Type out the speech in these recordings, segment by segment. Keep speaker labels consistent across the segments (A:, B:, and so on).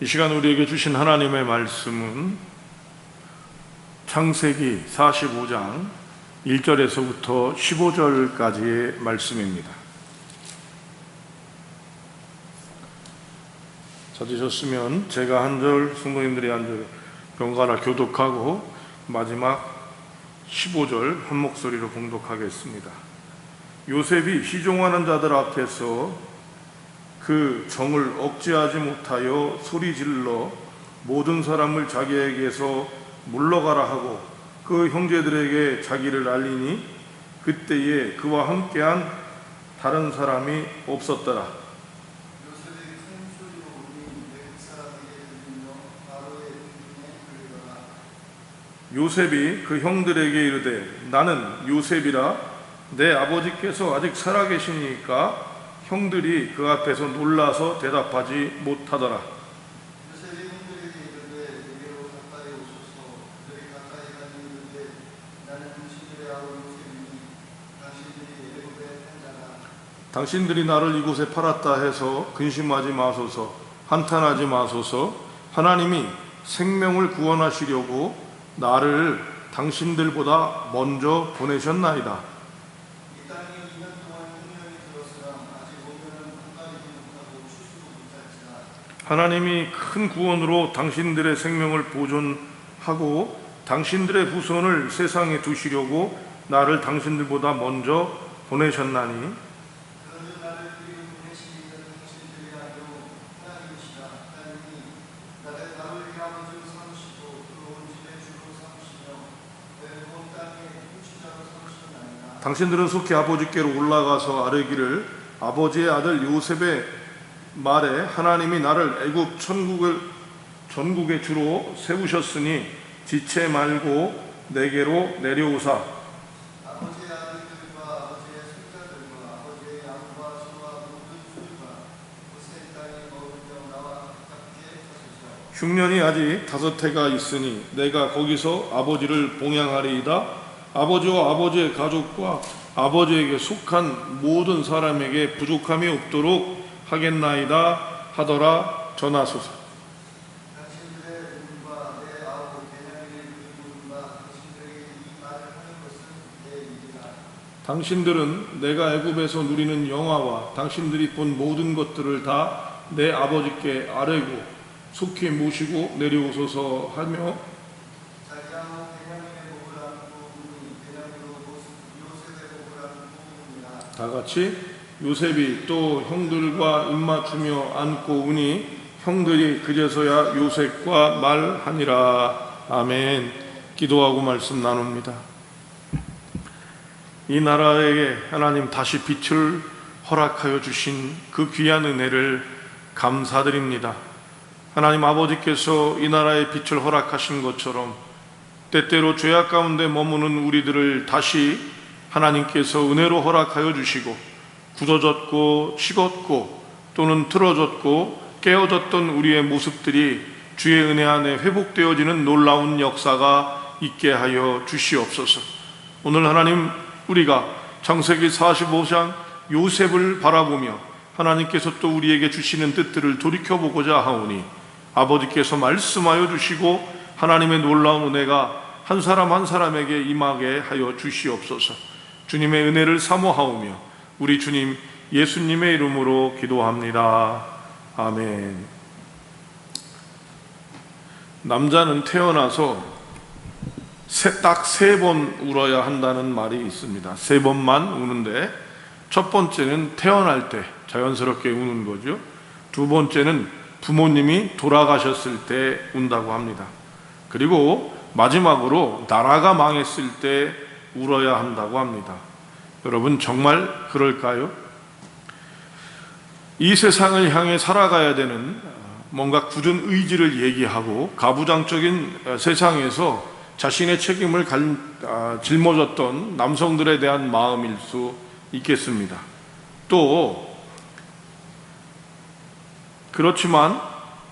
A: 이 시간 우리에게 주신 하나님의 말씀은 창세기 45장 1절에서부터 15절까지의 말씀입니다. 찾으셨으면 제가 한 절, 성도님들이 한 절 번갈아 교독하고 마지막 15절 한 목소리로 봉독하겠습니다. 요셉이 시종하는 자들 앞에서 그 정을 억제하지 못하여 소리질러 모든 사람을 자기에게서 물러가라 하고 그 형제들에게 자기를 알리니 그때에 그와 함께한 다른 사람이 없었더라. 요셉이 그 형들에게 이르되 나는 요셉이라 내 아버지께서 아직 살아계시니까 형들이 그 앞에서 놀라서 대답하지 못하더라.
B: 요셉이 형들에게 이르되 내게로 가까이 오소서. 그들이 가까이 가니 이르되 나는 당신들의 아우 요셉이니 당신들이 애굽의 판자라.
A: 당신들이 나를 이곳에 팔았다 해서 근심하지 마소서, 한탄하지 마소서. 하나님이 생명을 구원하시려고 나를 당신들보다 먼저 보내셨나이다. 하나님이 큰 구원으로 당신들의 생명을 보존하고 당신들의 후손을 세상에 두시려고 나를 당신들보다 먼저 보내셨나니 당신들은 속히 아버지께로 올라가서 아뢰기를 아버지의 아들 요셉의 말에 하나님이 나를 애굽 전국의 주로 세우셨으니 지체 말고 내게로 내려오사
B: 아버지의 아들들과 아버지의 손자들과 아버지의 양과 소와 모든 소유가 그 땅에 머물며 나와 가깝게 하소서.
A: 흉년이 아직 5해가 있으니 내가 거기서 아버지를 봉양하리이다. 아버지와 아버지의 가족과 아버지에게 속한 모든 사람에게 부족함이 없도록 하겠나이다 하더라. 전하소서.
B: 당신들의 눈과 내 아우 베냐민의 눈과 당신들에게 이 말을 하는 것은 내 일이라.
A: 당신들은 내가 애굽에서 누리는 영화와 당신들이 본 모든 것들을 다 내 아버지께 아뢰고 속히 모시고 내려오소서 하며
B: 자기 아우 베냐민의 목을 안고 우니 베냐민으로 요셉의 목을 안고 우니라.
A: 다 같이 요셉이 또 형들과 입맞추며 안고 우니 형들이 그제서야 요셉과 말하니라. 아멘. 기도하고 말씀 나눕니다. 이 나라에게 하나님 다시 빛을 허락하여 주신 그 귀한 은혜를 감사드립니다. 하나님 아버지께서 이 나라에 빛을 허락하신 것처럼 때때로 죄악 가운데 머무는 우리들을 다시 하나님께서 은혜로 허락하여 주시고 굳어졌고 식었고 또는 틀어졌고 깨어졌던 우리의 모습들이 주의 은혜 안에 회복되어지는 놀라운 역사가 있게 하여 주시옵소서. 오늘 하나님 우리가 창세기 45장 요셉을 바라보며 하나님께서 또 우리에게 주시는 뜻들을 돌이켜보고자 하오니 아버지께서 말씀하여 주시고 하나님의 놀라운 은혜가 한 사람 한 사람에게 임하게 하여 주시옵소서. 주님의 은혜를 사모하오며 우리 주님 예수님의 이름으로 기도합니다. 아멘. 남자는 태어나서 딱 3번 울어야 한다는 말이 있습니다. 3번만 우는데 첫 번째는 태어날 때 자연스럽게 우는 거죠. 두 번째는 부모님이 돌아가셨을 때 운다고 합니다. 그리고 마지막으로 나라가 망했을 때 울어야 한다고 합니다. 여러분 정말 그럴까요? 이 세상을 향해 살아가야 되는 뭔가 굳은 의지를 얘기하고 가부장적인 세상에서 자신의 책임을 짊어졌던 남성들에 대한 마음일 수 있겠습니다. 또 그렇지만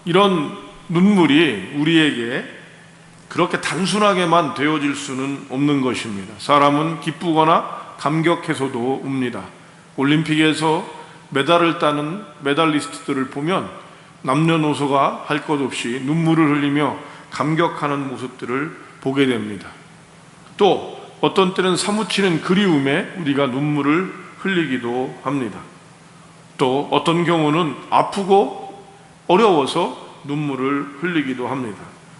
A: 이런 눈물이 우리에게 그렇게 단순하게만 되어질 수는 없는 것입니다. 사람은 기쁘거나 감격해서도 웁니다. 올림픽에서 메달을 따는 메달리스트들을 보면 남녀노소가 할 것 없이 눈물을 흘리며 감격하는 모습들을 보게 됩니다. 또 어떤 때는 사무치는 그리움에 우리가 눈물을 흘리기도 합니다. 또 어떤 경우는 아프고 어려워서 눈물을 흘리기도 합니다.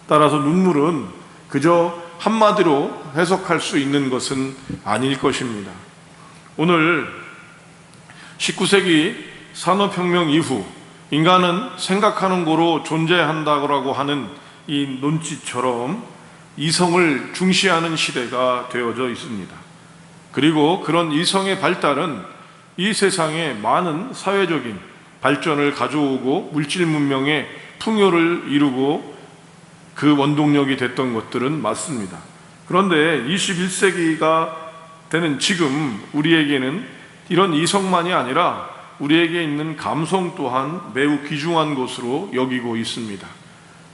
A: 따라서 눈물은 그저 한마디로 해석할 수 있는 것은 아닐 것입니다. 오늘 19세기 산업혁명 이후 인간은 생각하는 거로 존재한다고 하는 이 논지처럼 이성을 중시하는 시대가 되어져 있습니다. 그리고 그런 이성의 발달은 이 세상에 많은 사회적인 발전을 가져오고 물질 문명의 풍요를 이루고 그 원동력이 됐던 것들은 맞습니다. 그런데 21세기가 되는 지금 우리에게는 이런 이성만이 아니라 우리에게 있는 감성 또한 매우 귀중한 것으로 여기고 있습니다.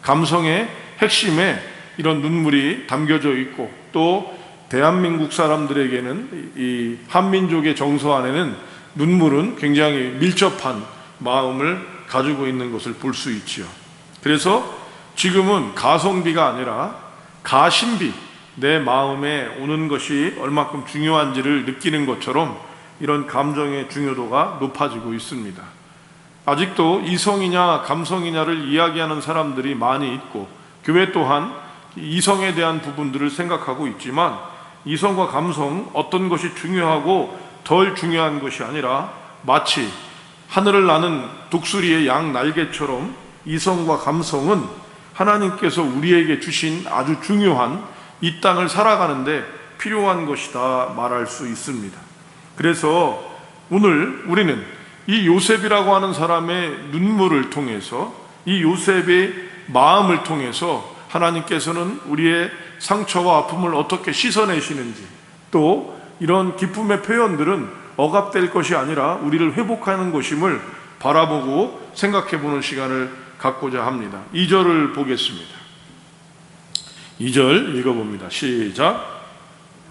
A: 감성의 핵심에 이런 눈물이 담겨져 있고 또 대한민국 사람들에게는 이 한민족의 정서 안에는 눈물은 굉장히 밀접한 마음을 가지고 있는 것을 볼 수 있지요. 그래서 지금은 가성비가 아니라 가심비, 내 마음에 오는 것이 얼마큼 중요한지를 느끼는 것처럼 이런 감정의 중요도가 높아지고 있습니다. 아직도 이성이냐 감성이냐를 이야기하는 사람들이 많이 있고 교회 또한 이성에 대한 부분들을 생각하고 있지만 이성과 감성 어떤 것이 중요하고 덜 중요한 것이 아니라 마치 하늘을 나는 독수리의 양 날개처럼 이성과 감성은 하나님께서 우리에게 주신 아주 중요한 이 땅을 살아가는데 필요한 것이다 말할 수 있습니다. 그래서 오늘 우리는 이 요셉이라고 하는 사람의 눈물을 통해서 이 요셉의 마음을 통해서 하나님께서는 우리의 상처와 아픔을 어떻게 씻어내시는지 또 이런 기쁨의 표현들은 억압될 것이 아니라 우리를 회복하는 것임을 바라보고 생각해보는 시간을 갖고자 합니다. 2절을 보겠습니다. 2절 읽어봅니다. 시작.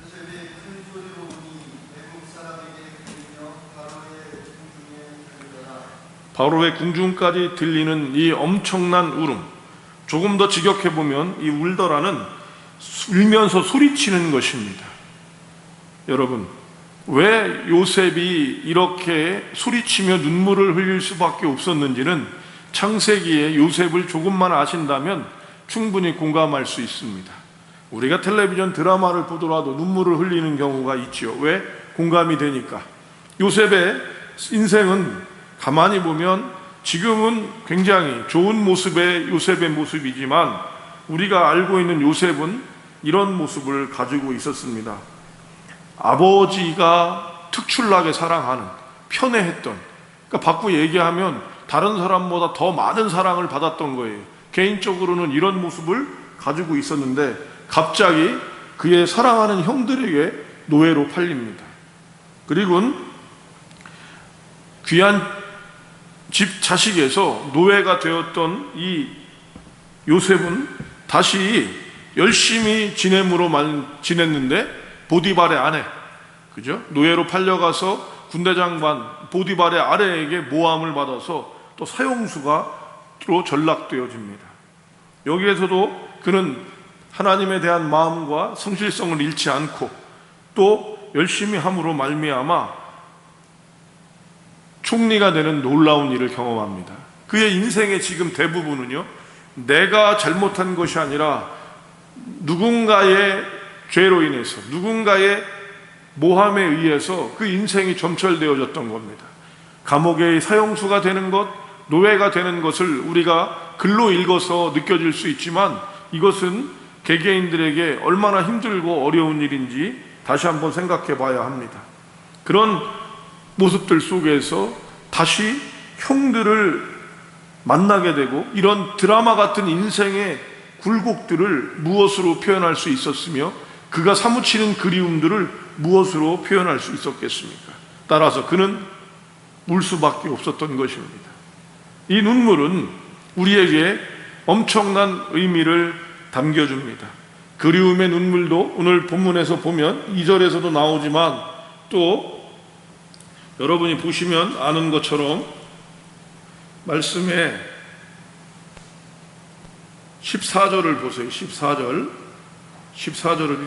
B: 요셉이 큰 소리로 우니 애국 사람에게 들리며 바로의 궁중에 들리더라.
A: 바로의 궁중까지 들리는 이 엄청난 울음, 조금 더 직역해보면 이 울더라는 울면서 소리치는 것입니다. 여러분, 왜 요셉이 이렇게 소리치며 눈물을 흘릴 수밖에 없었는지는 창세기에 요셉을 조금만 아신다면 충분히 공감할 수 있습니다. 우리가 텔레비전 드라마를 보더라도 눈물을 흘리는 경우가 있지요. 왜? 공감이 되니까. 요셉의 인생은 가만히 보면 지금은 굉장히 좋은 모습의 요셉의 모습이지만 우리가 알고 있는 요셉은 이런 모습을 가지고 있었습니다. 아버지가 특출나게 사랑하는, 편애했던, 그러니까 바꾸 얘기하면 다른 사람보다 더 많은 사랑을 받았던 거예요. 개인적으로는 이런 모습을 가지고 있었는데 갑자기 그의 사랑하는 형들에게 노예로 팔립니다. 그리고 귀한 집 자식에서 노예가 되었던 이 요셉은 다시 열심히 지냈는데 보디발의 아내, 그죠? 노예로 팔려가서 군대 장관 보디발의 아내에게 모함을 받아서 또 사형수가로 전락되어집니다. 여기에서도 그는 하나님에 대한 마음과 성실성을 잃지 않고 또 열심히 함으로 말미암아 총리가 되는 놀라운 일을 경험합니다. 그의 인생의 지금 대부분은요, 내가 잘못한 것이 아니라 누군가의 죄로 인해서, 누군가의 모함에 의해서 그 인생이 점철되어졌던 겁니다. 감옥의 사형수가 되는 것, 노예가 되는 것을 우리가 글로 읽어서 느껴질 수 있지만 이것은 개개인들에게 얼마나 힘들고 어려운 일인지 다시 한번 생각해 봐야 합니다. 그런 모습들 속에서 다시 형들을 만나게 되고 이런 드라마 같은 인생의 굴곡들을 무엇으로 표현할 수 있었으며 그가 사무치는 그리움들을 무엇으로 표현할 수 있었겠습니까? 따라서 그는 울 수밖에 없었던 것입니다. 이 눈물은 우리에게 엄청난 의미를 담겨줍니다. 그리움의 눈물도 오늘 본문에서 보면 2절에서도 나오지만 또 여러분이 보시면 아는 것처럼 말씀에 14절을 보세요. 14절을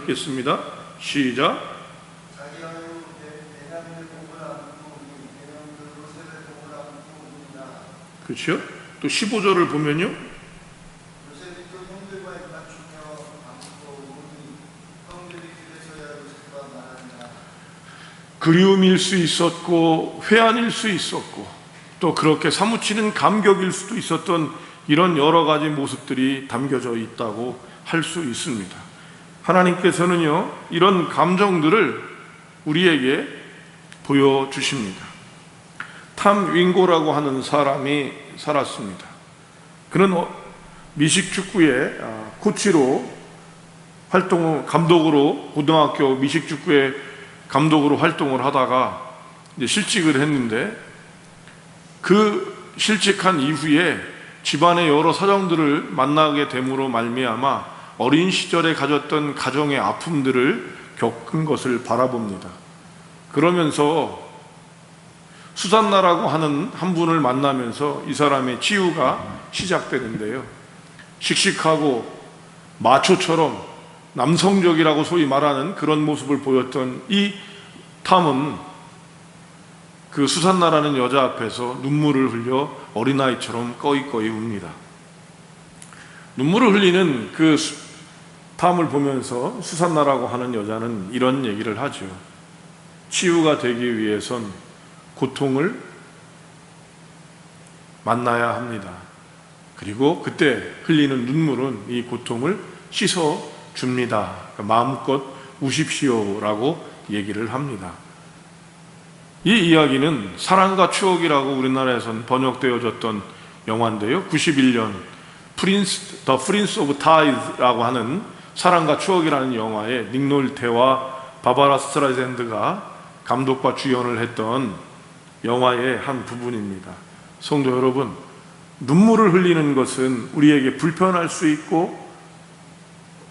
A: 읽겠습니다. 시작.
B: 자기하여 베냐민의 복을 안고 오니 베냐민은 요셉의 복을 안고 오니라.
A: 그렇죠? 또 15절을 보면요.
B: 요셉이 또 형들과 맞추며 안고 오니 형들이 그래서야 요셉과 말하니라.
A: 그리움일 수 있었고 회한일 수 있었고 또 그렇게 사무치는 감격일 수도 있었던 이런 여러 가지 모습들이 담겨져 있다고 할 수 있습니다. 하나님께서는요, 이런 감정들을 우리에게 보여주십니다. 탐 윙고라고 하는 사람이 살았습니다. 그는 미식축구의 코치로 감독으로 고등학교 미식축구의 감독으로 활동을 하다가 이제 실직을 했는데, 그 실직한 이후에 집안의 여러 사정들을 만나게 됨으로 말미암아 어린 시절에 가졌던 가정의 아픔들을 겪은 것을 바라봅니다. 그러면서 수산나라고 하는 한 분을 만나면서 이 사람의 치유가 시작되는데요. 씩씩하고 마초처럼 남성적이라고 소위 말하는 그런 모습을 보였던 이 탐은 그 수산나라는 여자 앞에서 눈물을 흘려 어린아이처럼 꺼이꺼이 웁니다. 눈물을 흘리는 그 탐을 보면서 수산나라고 하는 여자는 이런 얘기를 하죠. 치유가 되기 위해선 고통을 만나야 합니다. 그리고 그때 흘리는 눈물은 이 고통을 씻어줍니다. 그러니까 마음껏 우십시오라고 얘기를 합니다. 이 이야기는 사랑과 추억이라고 우리나라에선 번역되어졌던 영화인데요. 91년 The Prince of Tide라고 하는 사랑과 추억이라는 영화에 닉 놀테와 바바라 스트라이샌드가 감독과 주연을 했던 영화의 한 부분입니다. 성도 여러분, 눈물을 흘리는 것은 우리에게 불편할 수 있고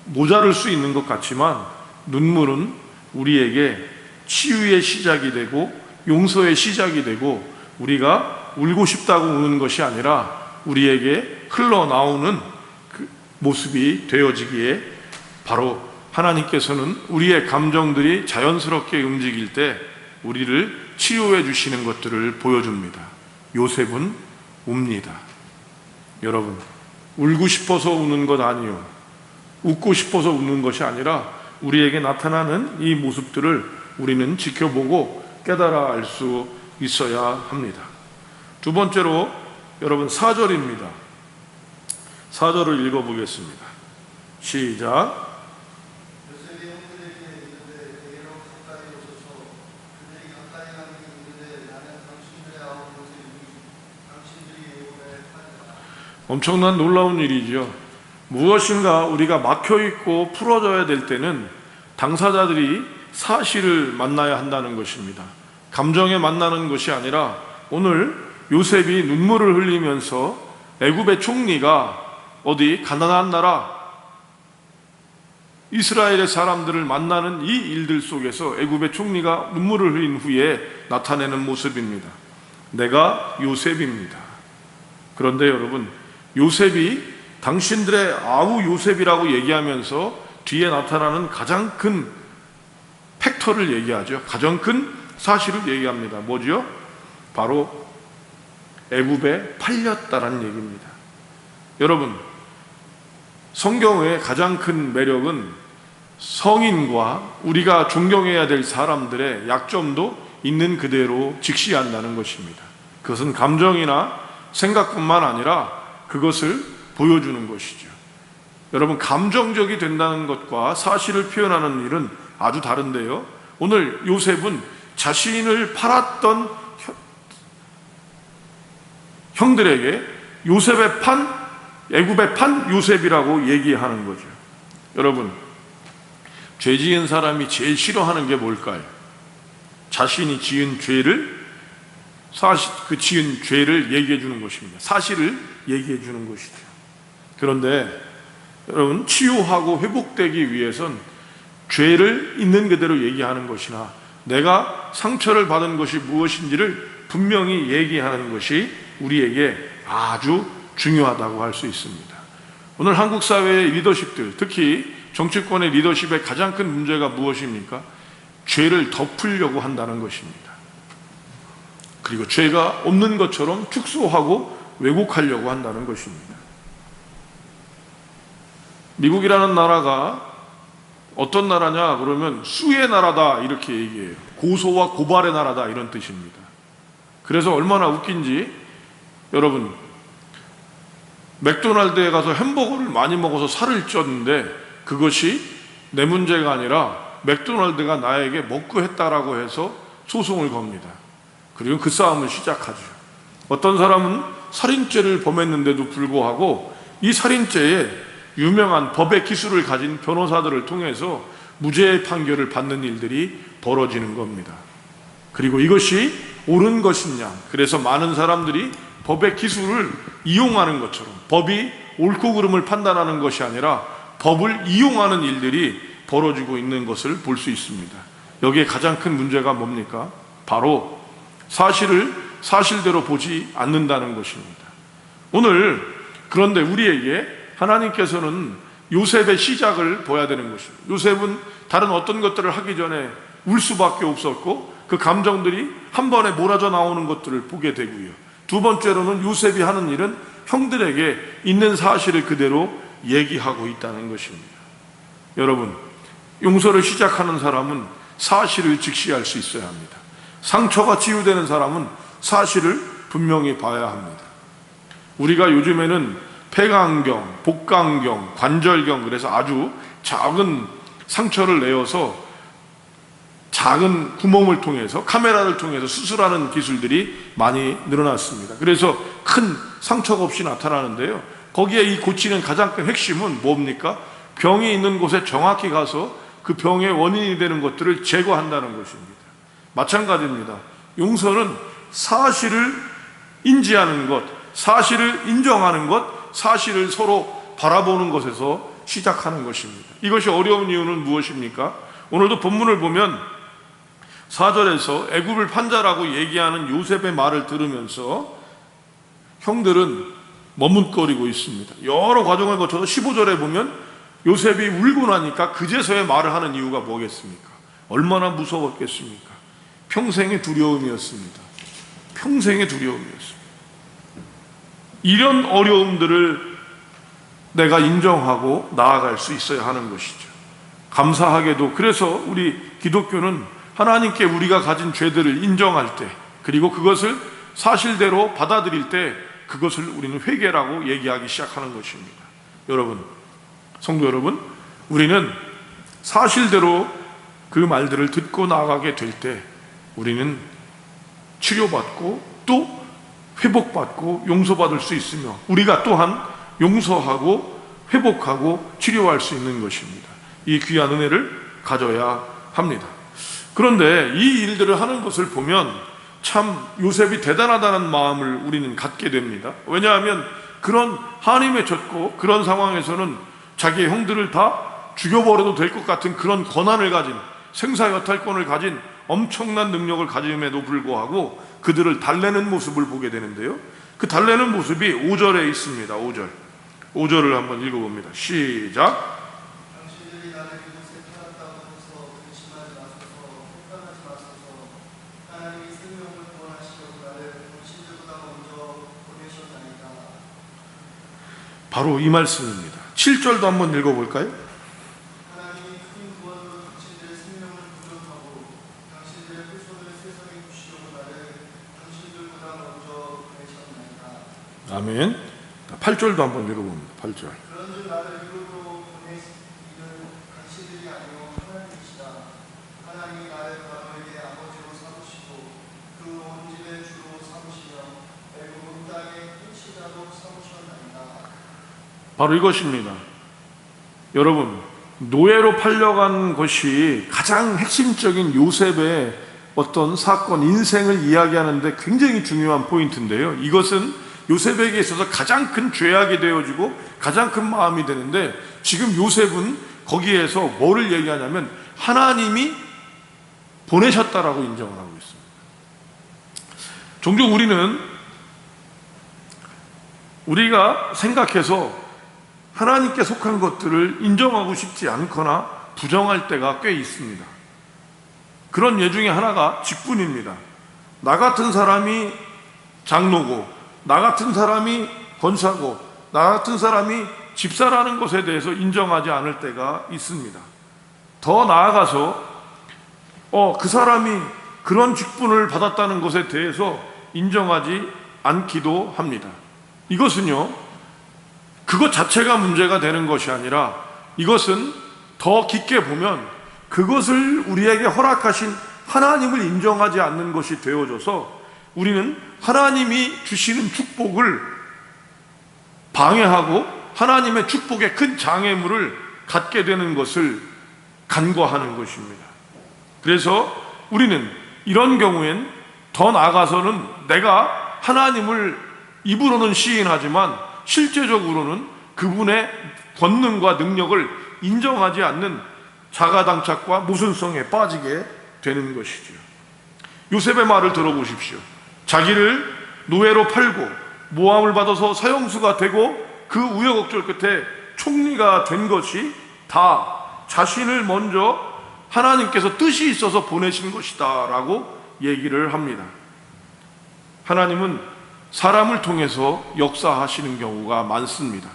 A: 모자랄 수 있는 것 같지만, 눈물은 우리에게 치유의 시작이 되고 용서의 시작이 되고, 우리가 울고 싶다고 우는 것이 아니라 우리에게 흘러나오는 그 모습이 되어지기에, 바로 하나님께서는 우리의 감정들이 자연스럽게 움직일 때 우리를 치유해 주시는 것들을 보여줍니다. 요셉은 웁니다. 여러분, 울고 싶어서 우는 것 아니요, 웃고 싶어서 우는 것이 아니라 우리에게 나타나는 이 모습들을 우리는 지켜보고 깨달아 알 수 있어야 합니다. 두 번째로 여러분 4절입니다. 4절을 읽어보겠습니다. 시작.
B: 요셉이 형들에게 이르되 내게로 가까이 오소서. 그들이 가까이 가니 이르되 나는 당신들의 아우 요셉이니 당신들이 애굽의 판이라.
A: 엄청난 놀라운 일이죠. 무엇인가 우리가 막혀있고 풀어져야 될 때는 당사자들이 사실을 만나야 한다는 것입니다. 감정에 만나는 것이 아니라, 오늘 요셉이 눈물을 흘리면서 애굽의 총리가 어디 가나안 나라 이스라엘의 사람들을 만나는 이 일들 속에서 애굽의 총리가 눈물을 흘린 후에 나타내는 모습입니다. 내가 요셉입니다. 그런데 여러분, 요셉이 당신들의 아우 요셉이라고 얘기하면서 뒤에 나타나는 가장 큰 팩터를 얘기하죠. 가장 큰 사실을 얘기합니다. 뭐죠? 바로 애굽에 팔렸다라는 얘기입니다. 여러분, 성경의 가장 큰 매력은 성인과 우리가 존경해야 될 사람들의 약점도 있는 그대로 직시한다는 것입니다. 그것은 감정이나 생각뿐만 아니라 그것을 보여주는 것이죠. 여러분, 감정적이 된다는 것과 사실을 표현하는 일은 아주 다른데요. 오늘 요셉은 자신을 팔았던 형들에게 요셉의 판, 애굽의 판 요셉이라고 얘기하는 거죠. 여러분, 죄 지은 사람이 제일 싫어하는 게 뭘까요? 자신이 지은 죄를, 그 지은 죄를 얘기해 주는 것입니다. 사실을 얘기해 주는 것이죠. 그런데 여러분, 치유하고 회복되기 위해선 죄를 있는 그대로 얘기하는 것이나 내가 상처를 받은 것이 무엇인지를 분명히 얘기하는 것이 우리에게 아주 중요하다고 할 수 있습니다. 오늘 한국 사회의 리더십들, 특히 정치권의 리더십의 가장 큰 문제가 무엇입니까? 죄를 덮으려고 한다는 것입니다. 그리고 죄가 없는 것처럼 축소하고 왜곡하려고 한다는 것입니다. 미국이라는 나라가 어떤 나라냐 그러면 수의 나라다 이렇게 얘기해요. 고소와 고발의 나라다 이런 뜻입니다. 그래서 얼마나 웃긴지 여러분, 맥도날드에 가서 햄버거를 많이 먹어서 살을 쪘는데 그것이 내 문제가 아니라 맥도날드가 나에게 먹고 했다라고 해서 소송을 겁니다. 그리고 그 싸움을 시작하죠. 어떤 사람은 살인죄를 범했는데도 불구하고 이 살인죄에 유명한 법의 기술을 가진 변호사들을 통해서 무죄의 판결을 받는 일들이 벌어지는 겁니다. 그리고 이것이 옳은 것이냐, 그래서 많은 사람들이 법의 기술을 이용하는 것처럼 법이 옳고 그름을 판단하는 것이 아니라 법을 이용하는 일들이 벌어지고 있는 것을 볼 수 있습니다. 여기에 가장 큰 문제가 뭡니까? 바로 사실을 사실대로 보지 않는다는 것입니다. 오늘 그런데 우리에게 하나님께서는 요셉의 시작을 보여야 되는 것입니다. 요셉은 다른 어떤 것들을 하기 전에 울 수밖에 없었고 그 감정들이 한 번에 몰아져 나오는 것들을 보게 되고요. 두 번째로는 요셉이 하는 일은 형들에게 있는 사실을 그대로 얘기하고 있다는 것입니다. 여러분, 용서를 시작하는 사람은 사실을 직시할 수 있어야 합니다. 상처가 치유되는 사람은 사실을 분명히 봐야 합니다. 우리가 요즘에는 폐강경, 복강경, 관절경, 그래서 아주 작은 상처를 내어서 작은 구멍을 통해서 카메라를 통해서 수술하는 기술들이 많이 늘어났습니다. 그래서 큰 상처가 없이 나타나는데요, 거기에 이 고치는 가장 큰 핵심은 뭡니까? 병이 있는 곳에 정확히 가서 그 병의 원인이 되는 것들을 제거한다는 것입니다. 마찬가지입니다. 용서는 사실을 인지하는 것, 사실을 인정하는 것, 사실을 서로 바라보는 것에서 시작하는 것입니다. 이것이 어려운 이유는 무엇입니까? 오늘도 본문을 보면 4절에서 애굽을 판자라고 얘기하는 요셉의 말을 들으면서 형들은 머뭇거리고 있습니다. 여러 과정을 거쳐서 15절에 보면 요셉이 울고 나니까 그제서야 말을 하는 이유가 뭐겠습니까? 얼마나 무서웠겠습니까? 평생의 두려움이었습니다. 평생의 두려움이었습니다. 이런 어려움들을 내가 인정하고 나아갈 수 있어야 하는 것이죠. 감사하게도 그래서 우리 기독교는 하나님께 우리가 가진 죄들을 인정할 때, 그리고 그것을 사실대로 받아들일 때 그것을 우리는 회개라고 얘기하기 시작하는 것입니다. 여러분, 성도 여러분, 우리는 사실대로 그 말들을 듣고 나아가게 될 때 우리는 치료받고 또 회복받고 용서받을 수 있으며 우리가 또한 용서하고 회복하고 치료할 수 있는 것입니다. 이 귀한 은혜를 가져야 합니다. 그런데 이 일들을 하는 것을 보면 참 요셉이 대단하다는 마음을 우리는 갖게 됩니다. 왜냐하면 그런 한이 맺혔고 그런 상황에서는 자기의 형들을 다 죽여버려도 될 것 같은 그런 권한을 가진, 생사여탈권을 가진 엄청난 능력을 가짐에도 불구하고 그들을 달래는 모습을 보게 되는데요, 그 달래는 모습이 5절에 있습니다. 5절을 한번 읽어봅니다. 시작.
B: 당신들이 나를 이곳에 팔았다고 해서 근심하지 마소서, 폭탄하지 마소서. 하나님이 생명을 구원하시려고 나를 당신들보다 먼저 보내셨나이다.
A: 바로 이 말씀입니다. 7절도 한번 읽어볼까요?
B: 하나님이 큰 구원으로 당신들의 생명을 구원하고 당신들의 후손을 세상에 주시려고 나를 당신들보다 먼저 보내셨나이다.
A: 아멘. 8절도 한번 읽어봅니다. 8절.
B: 그런즉 나를 이곳으로 보내시기는 당신들이 아니요 하나님이시다. 하나님이 나를 너희에게 아버지로 삼으시고 그 온 집의 주로 삼으시며 애굽 땅의 통치자로 삼으셨나이다.
A: 바로 이것입니다. 여러분, 노예로 팔려간 것이 가장 핵심적인 요셉의 어떤 사건, 인생을 이야기하는데 굉장히 중요한 포인트인데요, 이것은 요셉에게 있어서 가장 큰 죄악이 되어지고 가장 큰 마음이 되는데, 지금 요셉은 거기에서 뭐를 얘기하냐면 하나님이 보내셨다라고 인정을 하고 있습니다. 종종 우리가 생각해서 하나님께 속한 것들을 인정하고 싶지 않거나 부정할 때가 꽤 있습니다. 그런 예 중에 하나가 직분입니다. 나 같은 사람이 장로고, 나 같은 사람이 권사고, 나 같은 사람이 집사라는 것에 대해서 인정하지 않을 때가 있습니다. 더 나아가서 그 사람이 그런 직분을 받았다는 것에 대해서 인정하지 않기도 합니다. 이것은요, 그것 자체가 문제가 되는 것이 아니라 이것은 더 깊게 보면 그것을 우리에게 허락하신 하나님을 인정하지 않는 것이 되어져서 우리는 하나님이 주시는 축복을 방해하고 하나님의 축복에 큰 장애물을 갖게 되는 것을 간과하는 것입니다. 그래서 우리는 이런 경우엔 더 나아가서는 내가 하나님을 입으로는 시인하지만 실제적으로는 그분의 권능과 능력을 인정하지 않는 자가당착과 모순성에 빠지게 되는 것이죠. 요셉의 말을 들어보십시오. 자기를 노예로 팔고 모함을 받아서 사형수가 되고 그 우여곡절 끝에 총리가 된 것이 다 자신을 먼저 하나님께서 뜻이 있어서 보내신 것이다 라고 얘기를 합니다. 하나님은 사람을 통해서 역사하시는 경우가 많습니다.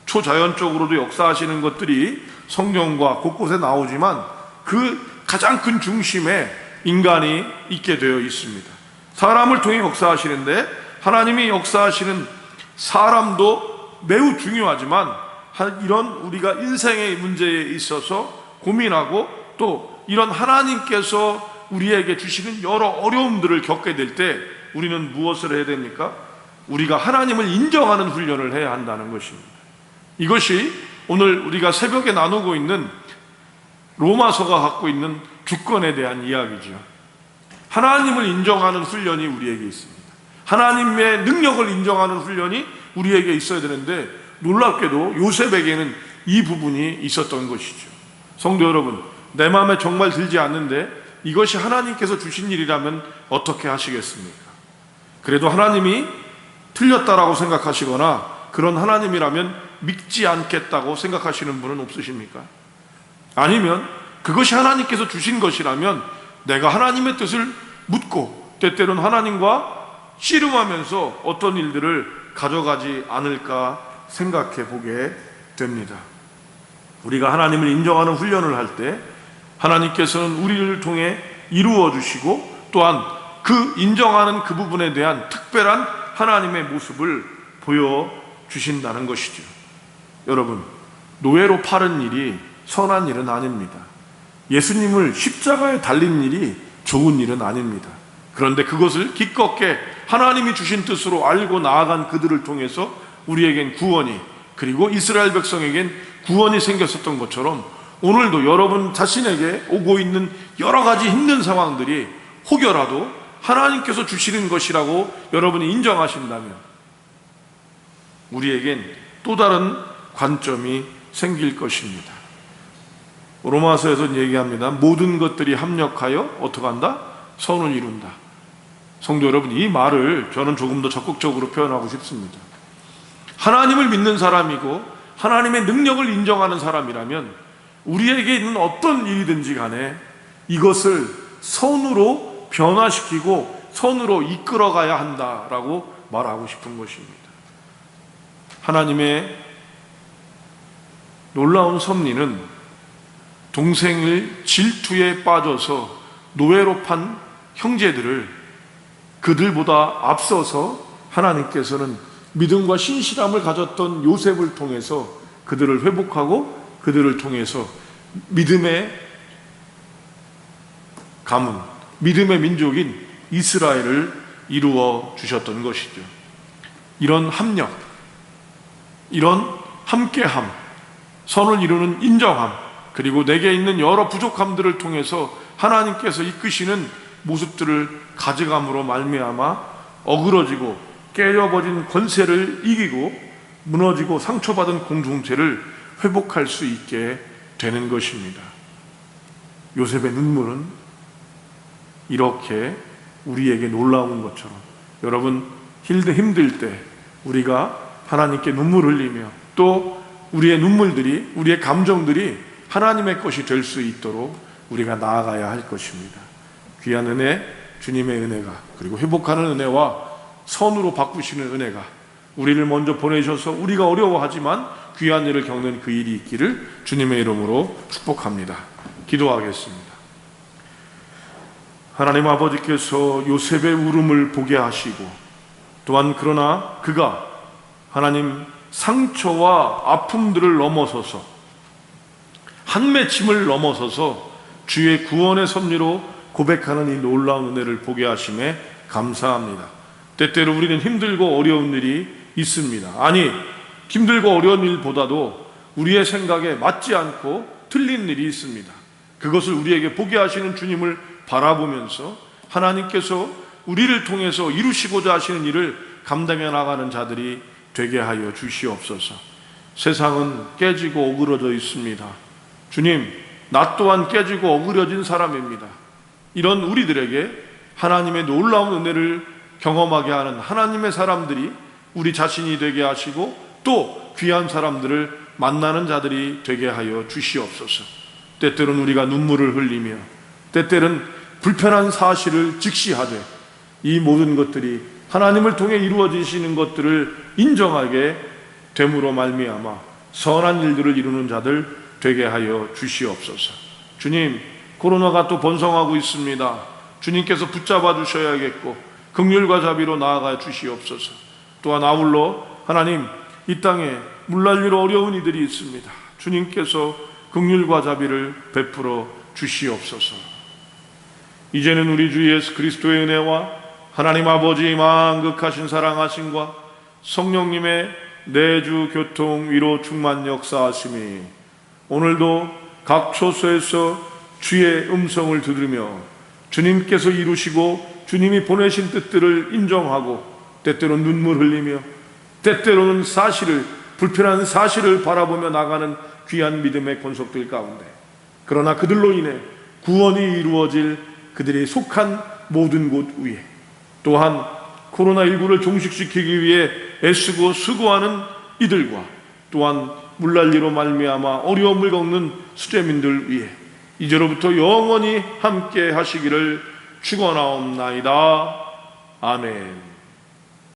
A: 초자연적으로도 역사하시는 것들이 성경과 곳곳에 나오지만 그 가장 큰 중심에 인간이 있게 되어 있습니다. 사람을 통해 역사하시는데 하나님이 역사하시는 사람도 매우 중요하지만 이런 우리가 인생의 문제에 있어서 고민하고 또 이런 하나님께서 우리에게 주시는 여러 어려움들을 겪게 될 때 우리는 무엇을 해야 됩니까? 우리가 하나님을 인정하는 훈련을 해야 한다는 것입니다. 이것이 오늘 우리가 새벽에 나누고 있는 로마서가 갖고 있는 주권에 대한 이야기죠. 하나님을 인정하는 훈련이 우리에게 있습니다. 하나님의 능력을 인정하는 훈련이 우리에게 있어야 되는데 놀랍게도 요셉에게는 이 부분이 있었던 것이죠. 성도 여러분, 내 마음에 정말 들지 않는데 이것이 하나님께서 주신 일이라면 어떻게 하시겠습니까? 그래도 하나님이 틀렸다라고 생각하시거나 그런 하나님이라면 믿지 않겠다고 생각하시는 분은 없으십니까? 아니면 그것이 하나님께서 주신 것이라면 내가 하나님의 뜻을 묻고 때때로는 하나님과 씨름하면서 어떤 일들을 가져가지 않을까 생각해 보게 됩니다. 우리가 하나님을 인정하는 훈련을 할 때 하나님께서는 우리를 통해 이루어 주시고 또한 그 인정하는 그 부분에 대한 특별한 하나님의 모습을 보여주신다는 것이죠. 여러분, 노예로 파는 일이 선한 일은 아닙니다. 예수님을 십자가에 달린 일이 좋은 일은 아닙니다. 그런데 그것을 기껏게 하나님이 주신 뜻으로 알고 나아간 그들을 통해서 우리에겐 구원이, 그리고 이스라엘 백성에겐 구원이 생겼었던 것처럼 오늘도 여러분 자신에게 오고 있는 여러 가지 힘든 상황들이 혹여라도 하나님께서 주시는 것이라고 여러분이 인정하신다면 우리에겐 또 다른 관점이 생길 것입니다. 로마서에서는 얘기합니다. 모든 것들이 합력하여 어떻게 한다? 선을 이룬다. 성도 여러분, 이 말을 저는 조금 더 적극적으로 표현하고 싶습니다. 하나님을 믿는 사람이고 하나님의 능력을 인정하는 사람이라면 우리에게 있는 어떤 일이든지 간에 이것을 선으로 변화시키고 선으로 이끌어가야 한다라고 말하고 싶은 것입니다. 하나님의 놀라운 섭리는 동생을 질투에 빠져서 노예로 판 형제들을 그들보다 앞서서 하나님께서는 믿음과 신실함을 가졌던 요셉을 통해서 그들을 회복하고 그들을 통해서 믿음의 가문, 믿음의 민족인 이스라엘을 이루어 주셨던 것이죠. 이런 합력, 이런 함께함, 선을 이루는 인정함, 그리고 내게 있는 여러 부족함들을 통해서 하나님께서 이끄시는 모습들을 가져감으로 말미암아 어그러지고 깨져버린 권세를 이기고 무너지고 상처받은 공동체를 회복할 수 있게 되는 것입니다. 요셉의 눈물은 이렇게 우리에게 놀라운 것처럼, 여러분 힘들 때 우리가 하나님께 눈물 흘리며 또 우리의 눈물들이, 우리의 감정들이 하나님의 것이 될 수 있도록 우리가 나아가야 할 것입니다. 귀한 은혜, 주님의 은혜가, 그리고 회복하는 은혜와 선으로 바꾸시는 은혜가 우리를 먼저 보내셔서 우리가 어려워하지만 귀한 일을 겪는 그 일이 있기를 주님의 이름으로 축복합니다. 기도하겠습니다. 하나님 아버지께서 요셉의 울음을 보게 하시고, 또한 그러나 그가 하나님 상처와 아픔들을 넘어서서, 한 맺힘을 넘어서서 주의 구원의 섭리로 고백하는 이 놀라운 은혜를 보게 하심에 감사합니다. 때때로 우리는 힘들고 어려운 일이 있습니다. 아니, 힘들고 어려운 일보다도 우리의 생각에 맞지 않고 틀린 일이 있습니다. 그것을 우리에게 보게 하시는 주님을 바라보면서 하나님께서 우리를 통해서 이루시고자 하시는 일을 감당해 나가는 자들이 되게 하여 주시옵소서. 세상은 깨지고 어그러져 있습니다. 주님, 나 또한 깨지고 어그러진 사람입니다. 이런 우리들에게 하나님의 놀라운 은혜를 경험하게 하는 하나님의 사람들이 우리 자신이 되게 하시고, 또 귀한 사람들을 만나는 자들이 되게 하여 주시옵소서. 때때로는 우리가 눈물을 흘리며, 때때로는 불편한 사실을 직시하되, 이 모든 것들이 하나님을 통해 이루어지시는 것들을 인정하게 됨으로 말미암아 선한 일들을 이루는 자들 되게 하여 주시옵소서. 주님, 코로나가 또 번성하고 있습니다. 주님께서 붙잡아 주셔야겠고 긍휼과 자비로 나아가 주시옵소서. 또한 아울러 하나님, 이 땅에 물난리로 어려운 이들이 있습니다. 주님께서 긍휼과 자비를 베풀어 주시옵소서. 이제는 우리 주 예수 그리스도의 은혜와 하나님 아버지의 만극하신 사랑하심과 성령님의 내주 교통 위로 충만 역사하심이 오늘도 각 처소에서 주의 음성을 들으며 주님께서 이루시고 주님이 보내신 뜻들을 인정하고, 때때로는 눈물 흘리며 때때로는 불편한 사실을 바라보며 나가는 귀한 믿음의 권속들 가운데, 그러나 그들로 인해 구원이 이루어질 그들이 속한 모든 곳 위에, 또한 코로나19를 종식시키기 위해 애쓰고 수고하는 이들과, 또한 물난리로 말미암아 어려움을 겪는 수재민들 위해 이제로부터 영원히 함께 하시기를 축원하옵나이다. 아멘.